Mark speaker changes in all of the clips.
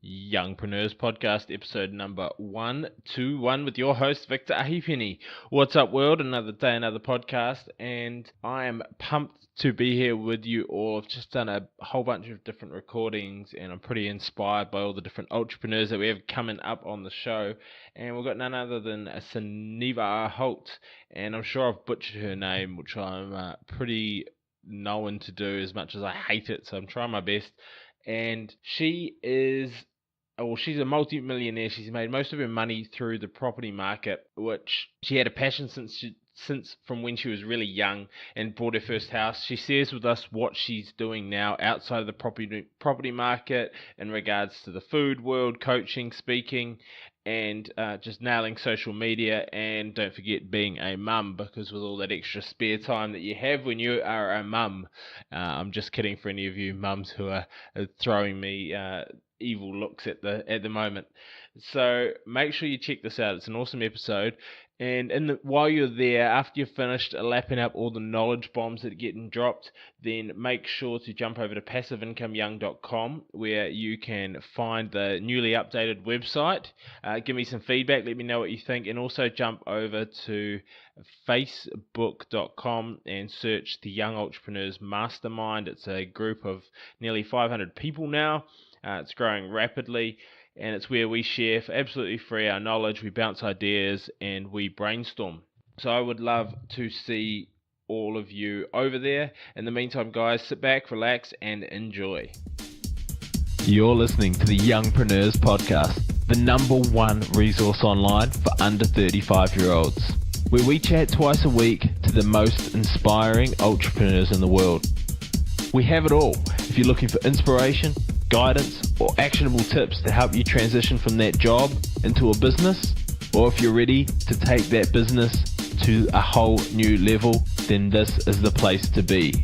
Speaker 1: Youngpreneurs Podcast, episode number 121 with your host, Victor Ahipeni. What's up, world? Another day, another podcast, and I am pumped to be here with you all. I've just done a whole bunch of different recordings, and I'm pretty inspired by all the different entrepreneurs that we have coming up on the show, and we've got none other than Sunniva Holt, and I'm sure I've butchered her name, which I'm pretty known to do as much as I hate it, so I'm trying my best. And she's a multi-millionaire. She's made most of her money through the property market, which she had a passion since from when she was really young and bought her first house. She shares with us what she's doing now outside of the property market in regards to the food world, coaching, speaking, and just nailing social media. And don't forget being a mum, because with all that extra spare time that you have when you are a mum, I'm just kidding for any of you mums who are throwing me evil looks at the moment. So make sure you check this out. It's an awesome episode. And while you're there, after you've finished lapping up all the knowledge bombs that are getting dropped, then make sure to jump over to passiveincomeyoung.com, where you can find the newly updated website. Give me some feedback, let me know what you think, and also jump over to facebook.com and search the Young Entrepreneurs Mastermind. It's a group of nearly 500 people now. It's growing rapidly, and it's where we share for absolutely free our knowledge, we bounce ideas, and we brainstorm. So I would love to see all of you over there. In the meantime, guys, sit back, relax, and enjoy. You're listening to the Youngpreneurs Podcast, the number one resource online for under 35-year-olds, where we chat twice a week to the most inspiring entrepreneurs in the world. We have it all. If you're looking for inspiration, guidance, or actionable tips to help you transition from that job into a business, or if you're ready to take that business to a whole new level, then this is the place to be.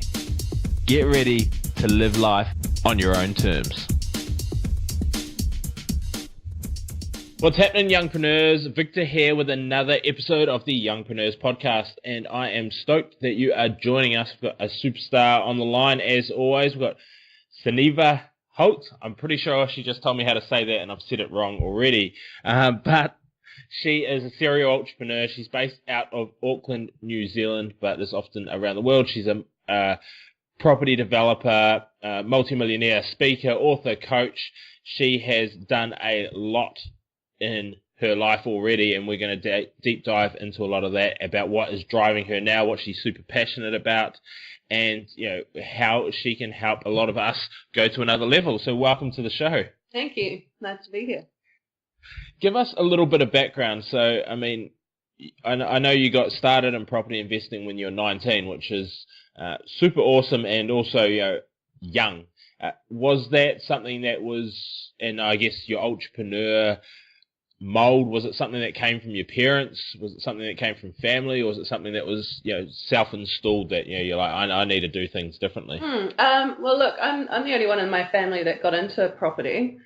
Speaker 1: Get ready to live life on your own terms. What's happening, Youngpreneurs? Victor here with another episode of the Youngpreneurs Podcast, and I am stoked that you are joining us. We've got a superstar on the line as always. We've got Sunniva Holt. I'm pretty sure she just told me how to say that and I've said it wrong already. But she is a serial entrepreneur. She's based out of Auckland, New Zealand, but is often around the world. She's a property developer, multi-millionaire, speaker, author, coach. She has done a lot in her life already, and we're going to deep dive into a lot of that, about what is driving her now, what she's super passionate about, and how she can help a lot of us go to another level. So welcome to the show.
Speaker 2: Thank you. Nice to be here.
Speaker 1: Give us a little bit of background. So, I mean, I know you got started in property investing when you were 19, which is super awesome, and also young. Was that something that was, and I guess your entrepreneur mold, was it something that came from your parents? Was it something that came from family? Or was it something that was self-installed, that you're like, I need to do things differently?
Speaker 2: Well, look, I'm the only one in my family that got into property.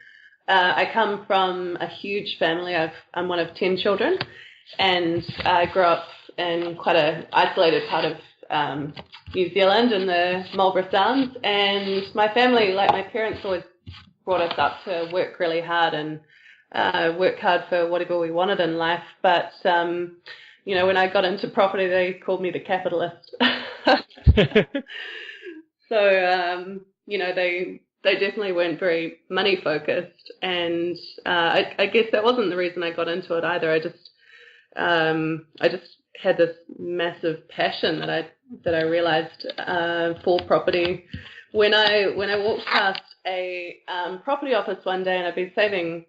Speaker 2: I come from a huge family. I'm one of 10 children, and I grew up in quite an isolated part of New Zealand in the Marlborough Downs, and my family, like my parents, always brought us up to work really hard and work hard for whatever we wanted in life. But, when I got into property, they called me the capitalist. So, they definitely weren't very money focused. And I guess that wasn't the reason I got into it either. I just had this massive passion that I realized for property when I walked past a property office one day, and I'd been saving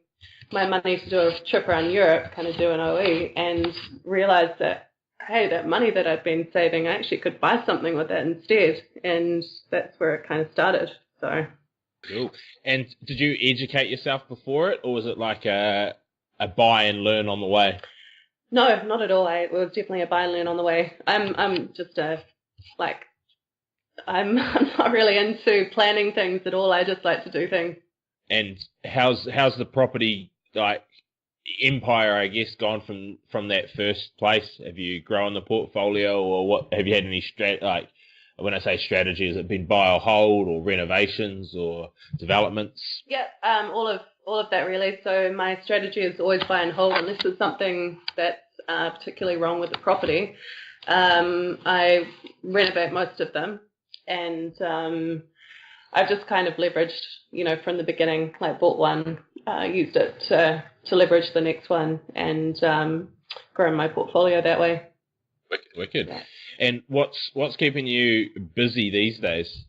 Speaker 2: my money to do a trip around Europe, kind of do an OE, and realized that, hey, that money that I'd been saving, I actually could buy something with that instead. And that's where it kind of started. So.
Speaker 1: Cool. And did you educate yourself before it, or was it like a buy and learn on the way?
Speaker 2: No, not at all. It was definitely a buy and learn on the way. I'm just I'm not really into planning things at all. I just like to do things.
Speaker 1: And how's the property empire, I guess, gone from that first place? Have you grown the portfolio, or what? Have you had any when I say strategy, has it been buy or hold or renovations or developments?
Speaker 2: Yeah, all of that really. So my strategy is always buy and hold unless there's something that's particularly wrong with the property. I renovate most of them, and I've just kind of leveraged, from the beginning, like bought one, used it to leverage the next one, and grown my portfolio that way.
Speaker 1: Wicked.
Speaker 2: Yeah.
Speaker 1: And what's keeping you busy these days?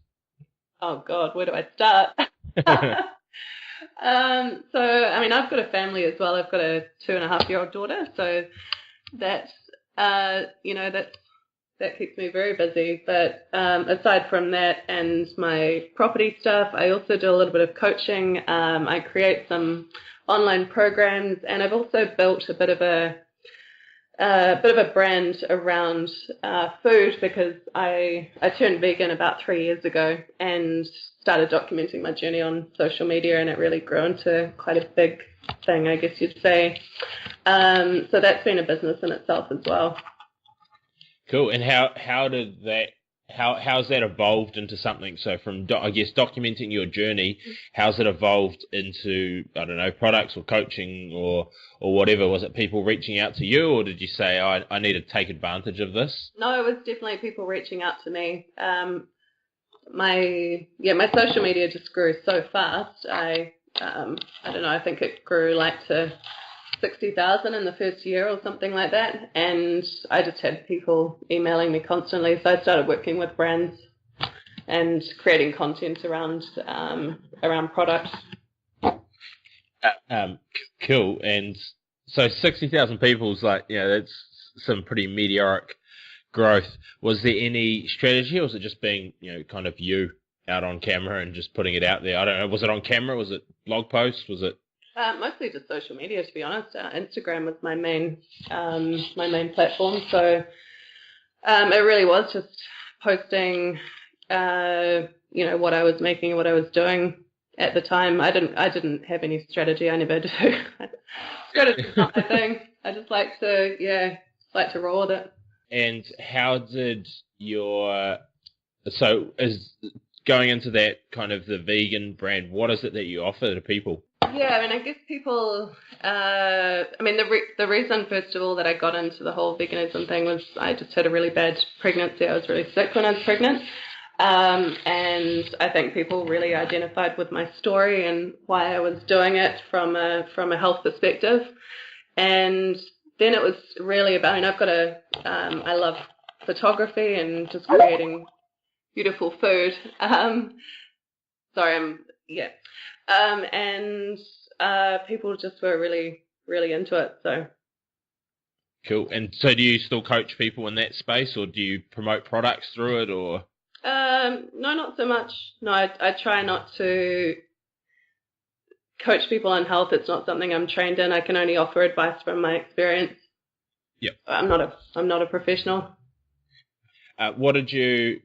Speaker 2: Oh God, where do I start? So I mean, I've got a family as well. I've got a 2.5-year-old daughter, so that's that keeps me very busy. But aside from that and my property stuff, I also do a little bit of coaching. I create some online programs, and I've also built a bit of a brand around food, because I turned vegan about 3 years ago and started documenting my journey on social media, and it really grew into quite a big thing, I guess you'd say. So that's been a business in itself as well.
Speaker 1: Cool. And how's that evolved into something? So from I guess documenting your journey, how's it evolved into, I don't know, products or coaching or whatever? Was it people reaching out to you, or did you say, I need to take advantage of this?
Speaker 2: No, it was definitely people reaching out to me. My social media just grew so fast. I don't know, I think it grew like to 60,000 in the first year or something like that, and I just had people emailing me constantly, so I started working with brands and creating content around products.
Speaker 1: Cool. And so 60,000 people is like, that's some pretty meteoric growth. Was there any strategy, or was it just being, kind of you out on camera and just putting it out there? I don't know. Was it on camera? Was it blog posts? Was it?
Speaker 2: Mostly just social media, to be honest. Instagram was my main platform. So it really was just posting, what I was making, what I was doing at the time. I didn't have any strategy. I never do. Strategy's not my thing. I just like to roll with it.
Speaker 1: And how did is going into that kind of the vegan brand, what is it that you offer to people?
Speaker 2: Yeah, I mean, I guess people, the reason, first of all, that I got into the whole veganism thing was I just had a really bad pregnancy. I was really sick when I was pregnant. And I think people really identified with my story and why I was doing it from a health perspective. And then it was really about, I love photography and just creating beautiful food. And people just were really, really into it. So
Speaker 1: cool. And so, do you still coach people in that space, or do you promote products through it, or?
Speaker 2: No, not so much. No, I try not to coach people on health. It's not something I'm trained in. I can only offer advice from my experience.
Speaker 1: Yep.
Speaker 2: I'm not a professional.
Speaker 1: What did you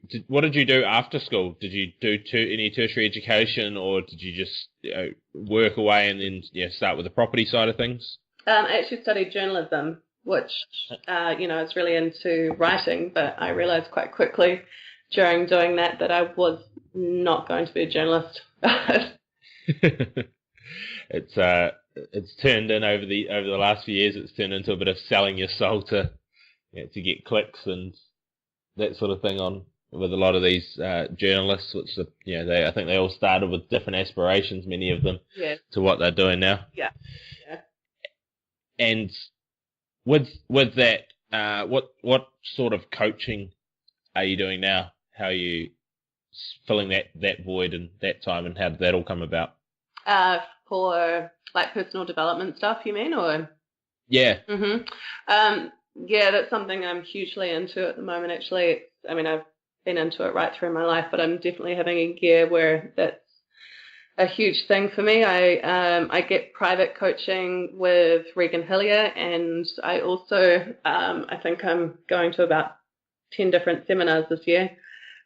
Speaker 1: do after school? Did you do any tertiary education, or did you just work away and then start with the property side of things?
Speaker 2: I actually studied journalism, which I was really into writing, but I realised quite quickly during doing that I was not going to be a journalist.
Speaker 1: It's turned in over the last few years. It's turned into a bit of selling your soul to get clicks and that sort of thing on with a lot of these journalists, which I think they all started with different aspirations, many of them, to what they're doing now.
Speaker 2: Yeah.
Speaker 1: And with that, what sort of coaching are you doing now? How are you filling that void and that time, and how did that all come about?
Speaker 2: For like personal development stuff, you mean, or?
Speaker 1: Yeah.
Speaker 2: Mhm. Yeah, that's something I'm hugely into at the moment, actually. I've been into it right through my life, but I'm definitely having a year where that's a huge thing for me. I get private coaching with Regan Hillier, and I also, I think I'm going to about 10 different seminars this year.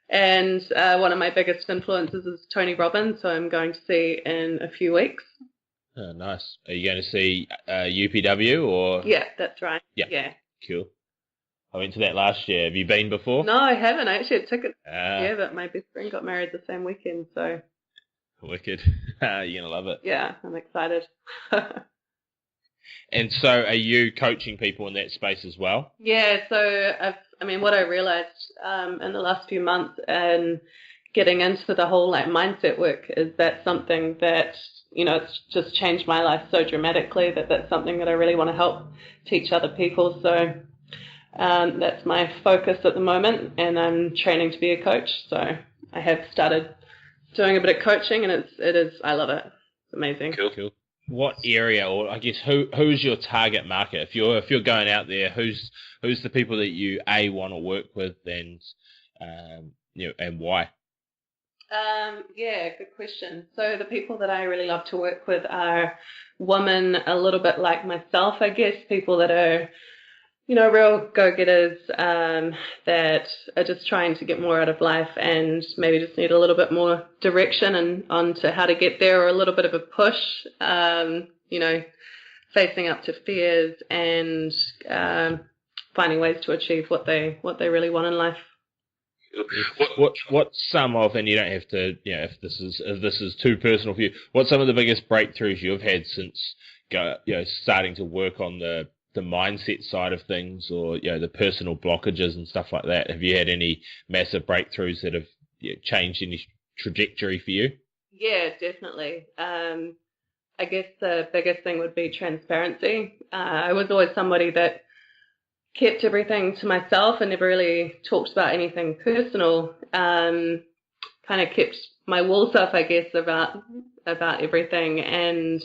Speaker 2: And one of my biggest influences is Tony Robbins, so I'm going to see in a few weeks.
Speaker 1: Oh, nice. Are you going to see UPW or?
Speaker 2: Yeah, that's right.
Speaker 1: Yeah. Cool. I went to that last year. Have you been before?
Speaker 2: No, I haven't. I actually had tickets.
Speaker 1: Ah,
Speaker 2: Yeah, but my best friend got married the same weekend, so
Speaker 1: wicked. You're going to love it.
Speaker 2: yeah, I'm excited.
Speaker 1: And so are you coaching people in that space as well?
Speaker 2: Yeah, so what I realized in the last few months and getting into the whole like mindset work is that something that, it's just changed my life so dramatically that that's something that I really want to help teach other people. So that's my focus at the moment, and I'm training to be a coach. So I have started doing a bit of coaching, and I love it. It's amazing.
Speaker 1: Cool. What area, or I guess who's your target market? If you're going out there, who's the people that you want to work with, and and why?
Speaker 2: Yeah, good question. So the people that I really love to work with are women a little bit like myself, I guess, people that are, real go-getters, that are just trying to get more out of life and maybe just need a little bit more direction and onto how to get there, or a little bit of a push, facing up to fears and finding ways to achieve what they really want in life.
Speaker 1: What's some of, and you don't have to, if this is too personal for you, what's some of the biggest breakthroughs you've had since starting to work on the mindset side of things, or the personal blockages and stuff like that? Have you had any massive breakthroughs that have changed any trajectory for you?
Speaker 2: Yeah, definitely. I guess the biggest thing would be transparency. I was always somebody that kept everything to myself and never really talked about anything personal. Kind of kept my walls up, I guess, about everything. And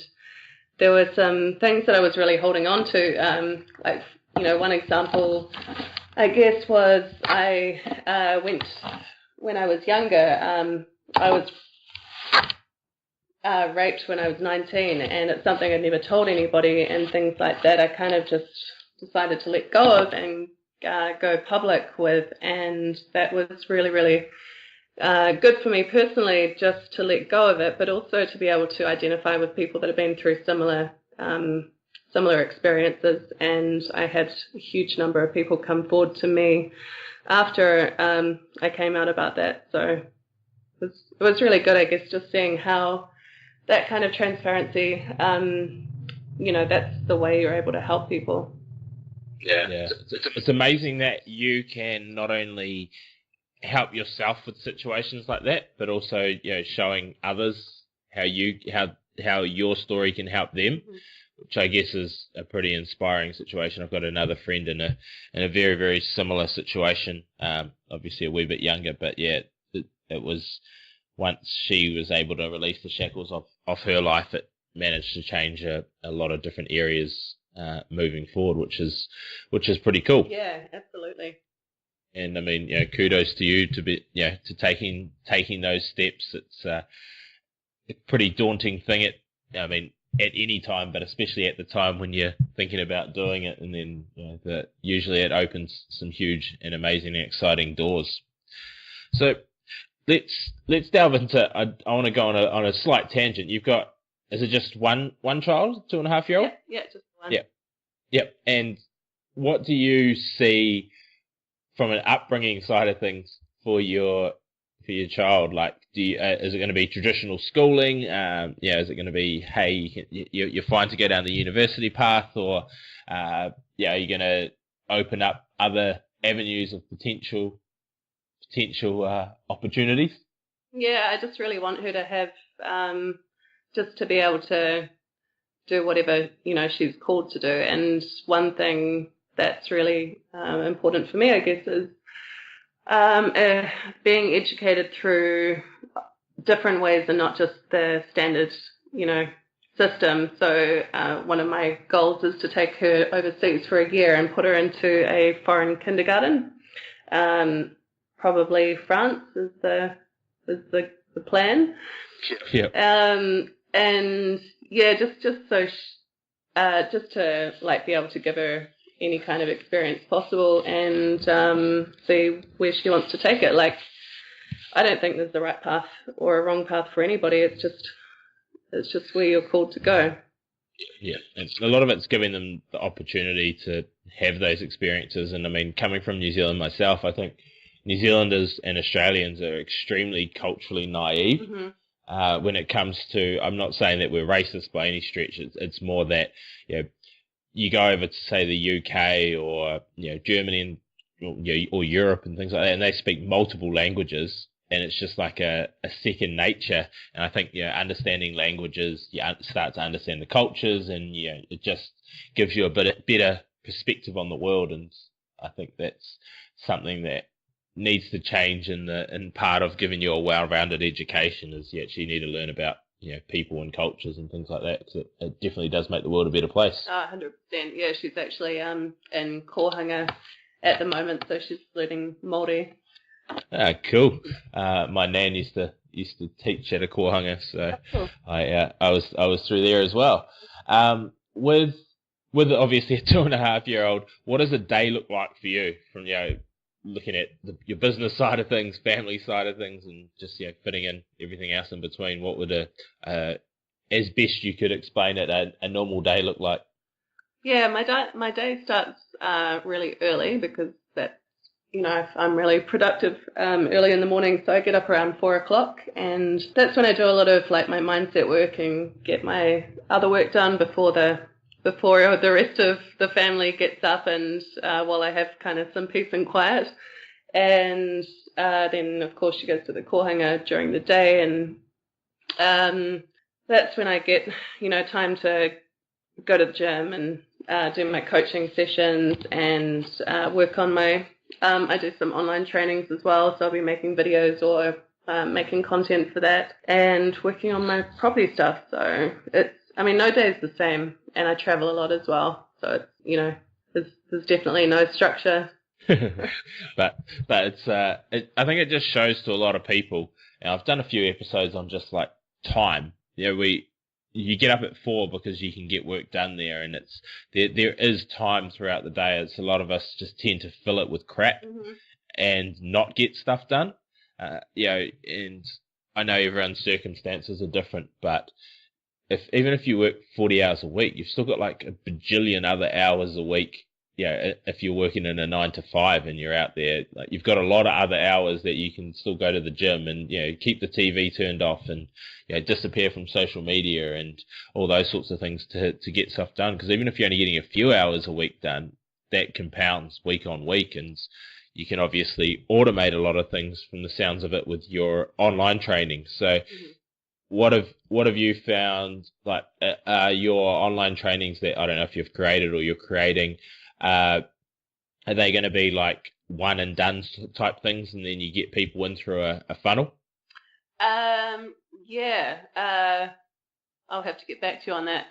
Speaker 2: there were some things that I was really holding on to. One example, I guess, was I went when I was younger. I was raped when I was 19, and it's something I'd never told anybody, and things like that. I kind of just decided to let go of and go public with, and that was really, really good for me personally, just to let go of it, but also to be able to identify with people that have been through similar experiences. And I had a huge number of people come forward to me after I came out about that. So it was really good, I guess, just seeing how that kind of transparency, that's the way you're able to help people.
Speaker 1: Yeah. It's amazing that you can not only help yourself with situations like that, but also showing others how your story can help them, which I guess is a pretty inspiring situation. I've got another friend in a very, very similar situation, obviously a wee bit younger, but yeah, it was once she was able to release the shackles of her life, it managed to change a lot of different areas moving forward, which is pretty cool.
Speaker 2: Yeah, absolutely.
Speaker 1: And I mean, kudos to you to be, to taking those steps. It's a pretty daunting thing at any time, but especially at the time when you're thinking about doing it, and then usually it opens some huge and amazing and exciting doors. So let's delve into. I want to go on a slight tangent. You've got, is it just one child, 2.5-year-old?
Speaker 2: Yeah, just one.
Speaker 1: Yep. And what do you see from an upbringing side of things for your child? Like, is it going to be traditional schooling? Is it going to be, hey, you're fine to go down the university path, or are you going to open up other avenues of potential opportunities?
Speaker 2: Yeah, I just really want her to have just to be able to do whatever she's called to do. And one thing that's really important for me, I guess, is being educated through different ways and not just the standard, system. So one of my goals is to take her overseas for a year and put her into a foreign kindergarten. Probably France is the plan.
Speaker 1: Yeah.
Speaker 2: And yeah, just so just to be able to give her any kind of experience possible and see where she wants to take it. I don't think there's the right path or a wrong path for anybody. It's just where you're called to go.
Speaker 1: Yeah, and a lot of it's giving them the opportunity to have those experiences. And I mean, coming from New Zealand myself, I think New Zealanders and Australians are extremely culturally naive
Speaker 2: Hmm.
Speaker 1: when it comes to. I'm not saying that we're racist by any stretch. It's more that you go over to say the UK or Germany and or Europe and things like that, and they speak multiple languages, and it's just like a second nature. And I think understanding languages, you start to understand the cultures, and it just gives you a bit better perspective on the world. And I think that's something that needs to change in part of giving you a well-rounded education is you actually need to learn about people and cultures and things like that, because it definitely does make the world a better place.
Speaker 2: 100%. Yeah, she's actually in Kohanga at the moment, so she's learning Māori.
Speaker 1: Ah, cool. My nan used to teach at a Kohanga, so
Speaker 2: Cool.
Speaker 1: I was through there as well. With obviously a 2.5-year-old, what does a day look like for you from looking at your business side of things, family side of things, and just fitting in everything else in between? What would as best you could explain it, a normal day look like?
Speaker 2: Yeah, my day starts really early because that's I'm really productive early in the morning. So I get up around 4 o'clock, and that's when I do a lot of like my mindset work and get my other work done before the rest of the family gets up, and while I have kind of some peace and quiet. And then of course she goes to the kohanga during the day, and that's when I get time to go to the gym and do my coaching sessions and work on my. I do some online trainings as well, so I'll be making videos or making content for that and working on my property stuff. So no day is the same, and I travel a lot as well. So there's definitely no structure.
Speaker 1: but it's I think it just shows to a lot of people. And I've done a few episodes on just like time. You get up at 4 because you can get work done there, and there is time throughout the day. It's a lot of us just tend to fill it with crap
Speaker 2: Mm-hmm.
Speaker 1: and not get stuff done. And I know everyone's circumstances are different, but even if you work 40 hours a week, you've still got like a bajillion other hours a week. If you're working in a 9 to 5 and you're out there, like you've got a lot of other hours that you can still go to the gym and keep the TV turned off and disappear from social media and all those sorts of things to get stuff done. Because even if you're only getting a few hours a week done, that compounds week on week, and you can obviously automate a lot of things from the sounds of it with your online training. So.
Speaker 2: Mm-hmm.
Speaker 1: What have you found, like your online trainings that I don't know if you've created or you're creating, are they going to be like one and done type things, and then you get people in through a funnel?
Speaker 2: Yeah. I'll have to get back to you on that.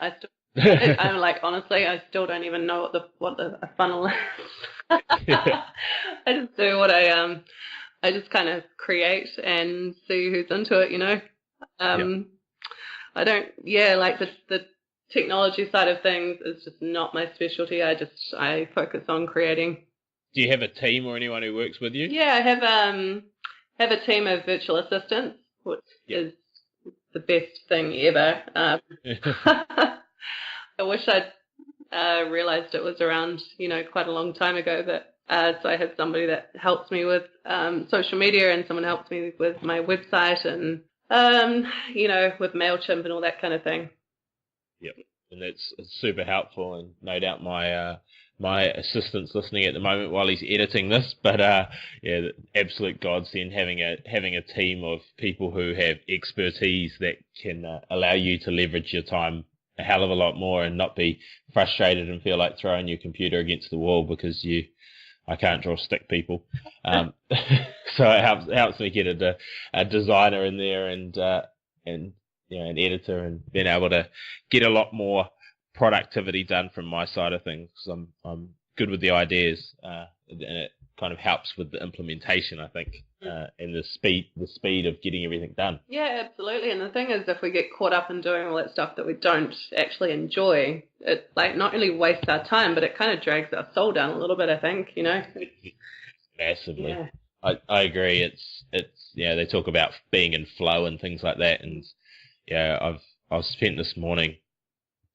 Speaker 2: I'm like, honestly, I still don't even know what a funnel is. I just do what I just kind of create and see who's into it. I don't, like the technology side of things is just not my specialty. I focus on creating.
Speaker 1: Do you have a team or anyone who works with you?
Speaker 2: Yeah, I have a team of virtual assistants, which is the best thing ever. I wish I'd realized it was around, quite a long time ago. But so I have somebody that helps me with social media, and someone helps me with my website and with MailChimp and all that kind of thing.
Speaker 1: Yep, and that's super helpful, and no doubt my assistant's listening at the moment while he's editing this. But absolute godsend having a team of people who have expertise that can allow you to leverage your time a hell of a lot more and not be frustrated and feel like throwing your computer against the wall because I can't draw stick people. So it helps me get a designer in there and an editor, and being able to get a lot more productivity done from my side of things. I'm good with the ideas, and it kind of helps with the implementation, I think, and the speed of getting everything done.
Speaker 2: Yeah, absolutely. And the thing is, if we get caught up in doing all that stuff that we don't actually enjoy, it like not only wastes our time, but it kind of drags our soul down a little bit, I think,
Speaker 1: Massively.
Speaker 2: Yeah.
Speaker 1: I agree. It's they talk about being in flow and things like that, and I've spent this morning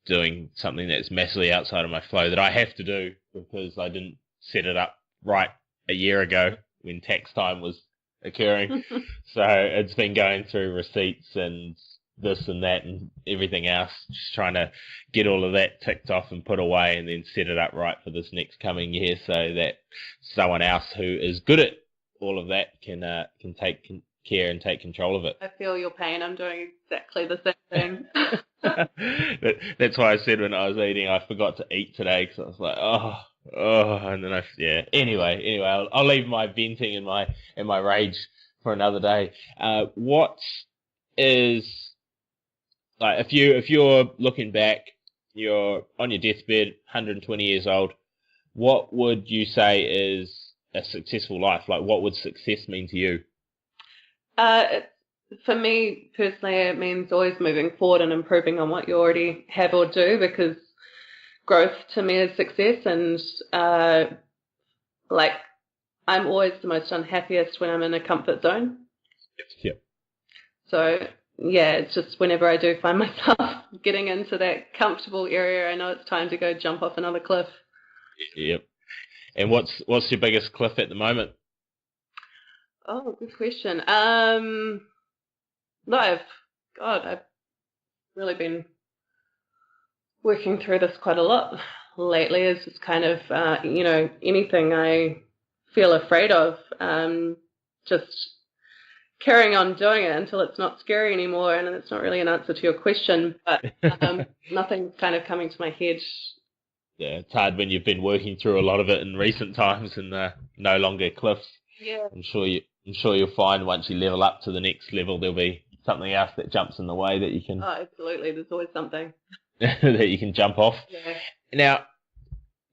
Speaker 1: doing something that's massively outside of my flow that I have to do because I didn't set it up right a year ago when tax time was occurring. So it's been going through receipts and this and that and everything else, just trying to get all of that ticked off and put away and then set it up right for this next coming year so that someone else who is good at all of that can take care and take control of it.
Speaker 2: I feel your pain. I'm doing exactly the same thing.
Speaker 1: That's why I said when I was eating, I forgot to eat today because I was like, and then Anyway, I'll leave my venting and my rage for another day. What is like if you're looking back, you're on your deathbed, 120 years old. What would you say is a successful life? Like, what would success mean to you?
Speaker 2: For me personally, it means always moving forward and improving on what you already have or do, because growth to me is success. And like, I'm always the most unhappiest when I'm in a comfort zone.
Speaker 1: Yep.
Speaker 2: So yeah, it's just whenever I do find myself getting into that comfortable area, I know it's time to go jump off another cliff.
Speaker 1: Yep. And what's your biggest cliff at the moment?
Speaker 2: Oh, good question. No, I've really been working through this quite a lot lately. It's just kind of, anything I feel afraid of, just carrying on doing it until it's not scary anymore. And it's not really an answer to your question, but nothing's kind of coming to my head.
Speaker 1: Yeah, it's hard when you've been working through a lot of it in recent times and no longer cliffs.
Speaker 2: Yeah.
Speaker 1: I'm sure you'll find once you level up to the next level, there'll be something else that jumps in the way that you can.
Speaker 2: Oh, absolutely. There's always something
Speaker 1: that you can jump off.
Speaker 2: Yeah.
Speaker 1: Now,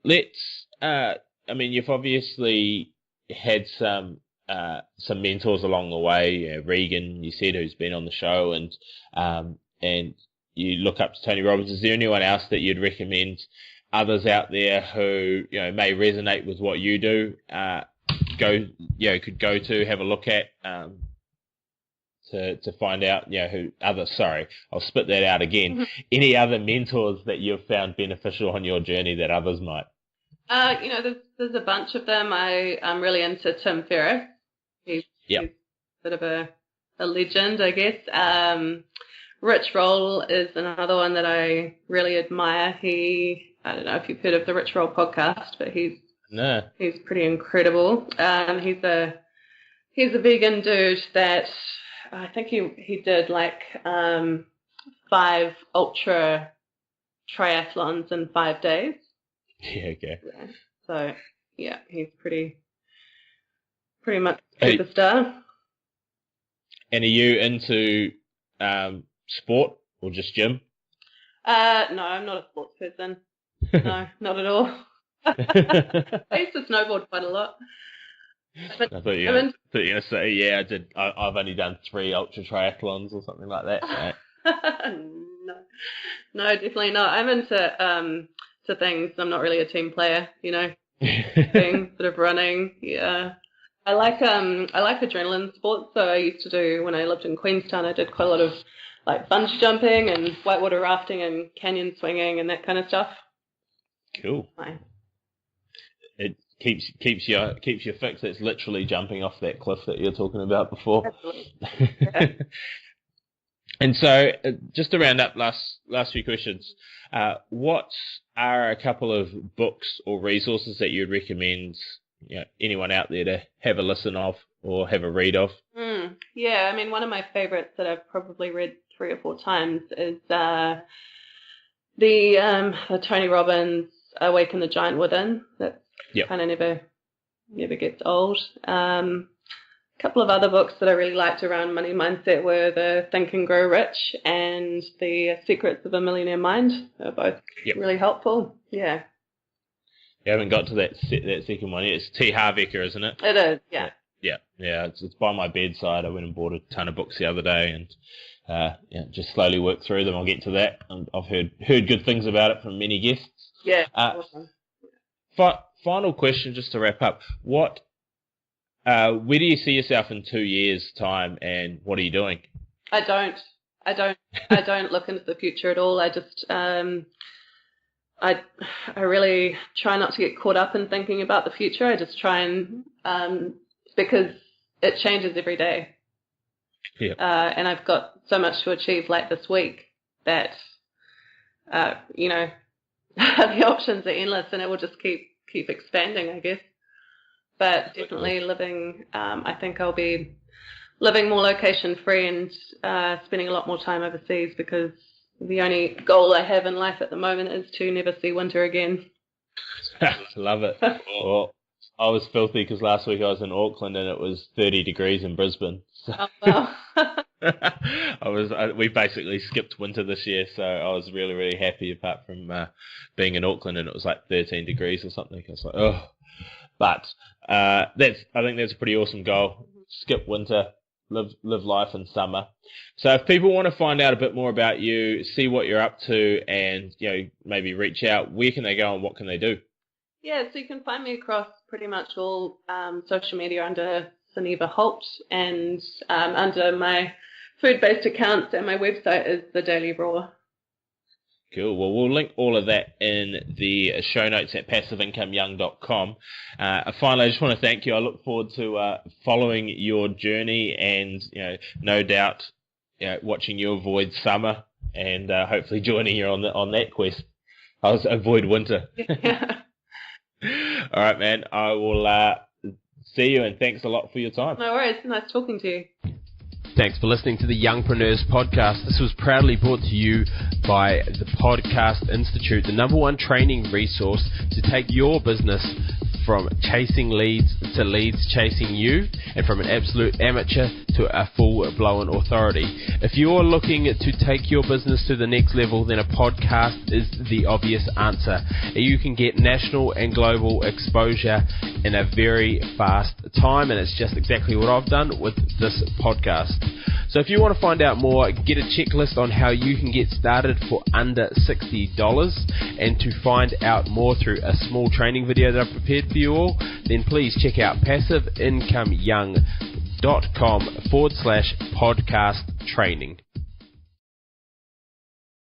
Speaker 1: let's. You've obviously had some mentors along the way. Regan, you said, who's been on the show, and you look up to Tony Robbins. Is there anyone else that you'd recommend? Others out there who may resonate with what you do, could go to have a look at to find out who others. Sorry, I'll spit that out again. Mm-hmm. Any other mentors that you've found beneficial on your journey that others might?
Speaker 2: There's a bunch of them. I'm really into Tim Ferriss. He's a bit of a legend, I guess. Rich Roll is another one that I really admire. I don't know if you've heard of the Rich Roll podcast, but he's pretty incredible. He's a vegan dude that I think he did like 5 ultra triathlons in 5 days.
Speaker 1: Yeah, okay.
Speaker 2: Yeah. So yeah, he's pretty much a superstar.
Speaker 1: And are you into sport or just gym?
Speaker 2: No, I'm not a sports person. No, not at all. I used to snowboard quite a lot.
Speaker 1: I thought you were going to say, yeah, I did. I've only done 3 ultra triathlons or something like that. Right?
Speaker 2: No, definitely not. I'm into to things. I'm not really a team player, things, bit of running. Yeah, I like adrenaline sports. So I used to do, when I lived in Queenstown, I did quite a lot of like bungee jumping and whitewater rafting and canyon swinging and that kind of stuff.
Speaker 1: Cool.
Speaker 2: Fine.
Speaker 1: It keeps you fixed. It's literally jumping off that cliff that you were talking about before.
Speaker 2: Absolutely. Yeah.
Speaker 1: And so, just to round up last few questions, what are a couple of books or resources that you'd recommend anyone out there to have a listen of or have a read of?
Speaker 2: Yeah, I mean, one of my favorites that I've probably read 3 or 4 times is the Tony Robbins Awaken the Giant Within. That kind of never gets old. A couple of other books that I really liked around money mindset were the Think and Grow Rich and the Secrets of a Millionaire Mind. They're both really helpful. Yeah.
Speaker 1: You haven't got to that second one yet. It's T. Harvecker, isn't it?
Speaker 2: It is, yeah.
Speaker 1: Yeah. It's by my bedside. I went and bought a ton of books the other day and just slowly work through them. I'll get to that. I've heard good things about it from many guests.
Speaker 2: Yeah. Awesome.
Speaker 1: Final question, just to wrap up. Where do you see yourself in 2 years' time, and what are you doing?
Speaker 2: I don't. I don't look into the future at all. I just I really try not to get caught up in thinking about the future. I just try and because it changes every day.
Speaker 1: Yeah.
Speaker 2: And I've got so much to achieve like this week that you know, the options are endless, and it will just keep expanding, I guess. But definitely living, I think I'll be living more location free and spending a lot more time overseas, because the only goal I have in life at the moment is to never see winter again.
Speaker 1: Love it. Well, I was filthy because last week I was in Auckland and it was 30 degrees in Brisbane. So
Speaker 2: Oh,
Speaker 1: wow. We basically skipped winter this year, so I was really, really happy, apart from being in Auckland and it was like 13 degrees or something. I was like, oh. But I think that's a pretty awesome goal. Skip winter, live life in summer. So if people want to find out a bit more about you, see what you're up to, and maybe reach out, where can they go and what can they do?
Speaker 2: yeah, so you can find me across pretty much all social media under Sunniva Holt, and under my food-based accounts, and my website is The Daily Raw.
Speaker 1: Cool. Well, we'll link all of that in the show notes at passiveincomeyoung.com. Finally, I just want to thank you. I look forward to following your journey, and no doubt, watching you avoid summer, and hopefully joining you on that quest. I'll avoid winter.
Speaker 2: Yeah.
Speaker 1: All right, man. I will see you, and thanks a lot for your time.
Speaker 2: No worries. Nice talking to you.
Speaker 1: Thanks for listening to the Youngpreneurs Podcast. This was proudly brought to you by the Podcast Institute, the #1 training resource to take your business from chasing leads to leads chasing you, and from an absolute amateur to a full-blown authority. If you're looking to take your business to the next level, then a podcast is the obvious answer. You can get national and global exposure in a very fast time, and it's just exactly what I've done with this podcast. So if you want to find out more, get a checklist on how you can get started for under $60, and to find out more through a small training video that I've prepared for you all, then please check out passiveincomeyoung.com/podcast training.